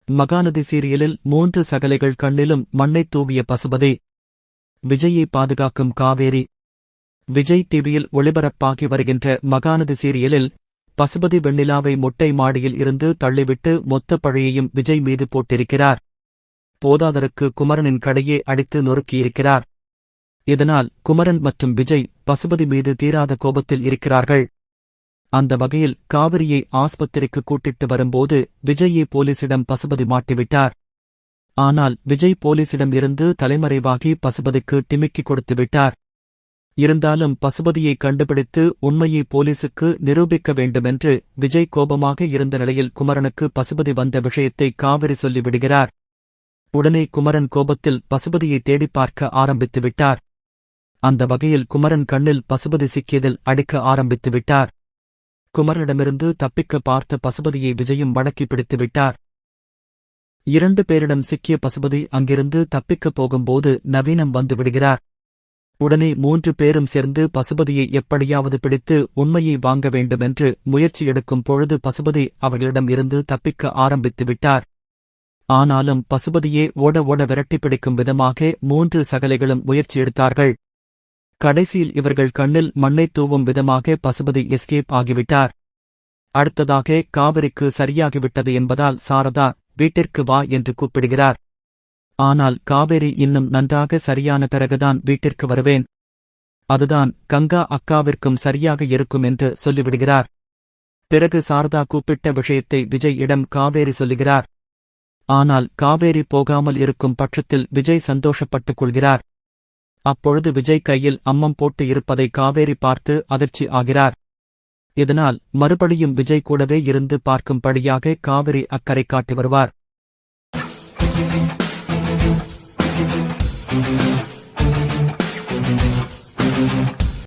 மகாநதி சீரியலில் 3 சகலைகள் கண்ணிலும் மண்ணைத் தூவிய பசுபதி. விஜயை பாதுகாக்கும் காவேரி. விஜய் டிவியில் ஒளிபரப்பாகி வருகின்ற மகாநதி சீரியலில் பசுபதி வெண்ணிலாவை மொட்டை மாடியில் இருந்து தள்ளிவிட்டு மொத்த பழியையும் விஜய் மீது போட்டிருக்கிறார். போதாதற்கு குமரனின் கடையே அடித்து நொறுக்கியிருக்கிறார். இதனால் குமரன் மற்றும் விஜய் பசுபதி மீது தீராத கோபத்தில் இருக்கிறார்கள். அந்த வகையில் காவிரியை ஆஸ்பத்திரிக்கு கூட்டிட்டு வரும்போது விஜயை போலீசிடம் பசுபதி மாட்டிவிட்டார். ஆனால் விஜய் போலீசிடம் இருந்து தலைமறைவாகி பசுபதிக்கு டிமிக்கி கொடுத்துவிட்டார். இருந்தாலும் பசுபதியை கண்டுபிடித்து உண்மையை போலீசுக்கு நிரூபிக்க வேண்டுமென்று விஜய் கோபமாக இருந்த நிலையில் குமரனுக்கு பசுபதி வந்த விஷயத்தை காவிரி சொல்லிவிடுகிறார். உடனே குமரன் கோபத்தில் பசுபதியை தேடிப் பார்க்க ஆரம்பித்துவிட்டார். அந்த வகையில் குமரன் கண்ணில் பசுபதி சிக்கியதில் அடிக்க ஆரம்பித்துவிட்டார். குமரனிடமிருந்து தப்பிக்க பார்த்த பசுபதியை விஜயும் மடக்கி பிடித்துவிட்டார். 2 பேரிடம் சிக்கிய பசுபதி அங்கிருந்து தப்பிக்கப் போகும்போது நவீனம் வந்து விடுகிறார். உடனே 3 பேரும் சேர்ந்து பசுபதியை எப்படியாவது பிடித்து உண்மையை வாங்க வேண்டுமென்று முயற்சி எடுக்கும் பொழுது பசுபதி அவர்களிடம் இருந்து தப்பிக்க ஆரம்பித்துவிட்டார். ஆனாலும் பசுபதியே ஓட ஓட விரட்டி பிடிக்கும் விதமாக 3 சகலைகளும் முயற்சி எடுத்தார்கள். கடைசியில் இவர்கள் கண்ணில் மண்ணைத் தூவும் விதமாக பசுபதி எஸ்கேப் ஆகிவிட்டார். அடுத்ததாக காவிரிக்கு சரியாகிவிட்டது என்பதால் சாரதா வீட்டிற்கு வா என்று கூப்பிடுகிறார். ஆனால் காவேரி இன்னும் நன்றாக சரியான பிறகுதான் வீட்டிற்கு வருவேன், அதுதான் கங்கா அக்காவிற்கும் சரியாக இருக்கும் என்று சொல்லிவிடுகிறார். பிறகு சாரதா கூப்பிட்ட விஷயத்தை விஜய் இடம் காவேரி சொல்லுகிறார். ஆனால் காவேரி போகாமல் இருக்கும் பட்சத்தில் விஜய் சந்தோஷப்பட்டுக் கொள்கிறார். அப்பொழுது விஜய் கையில் அம்மம் போட்டு இருப்பதை காவேரி பார்த்து அதிர்ச்சி ஆகிறார். இதனால் மறுபடியும் விஜய் கூடவே இருந்து பார்க்கும்படியாக காவிரி அக்கறை காட்டி வருவார்.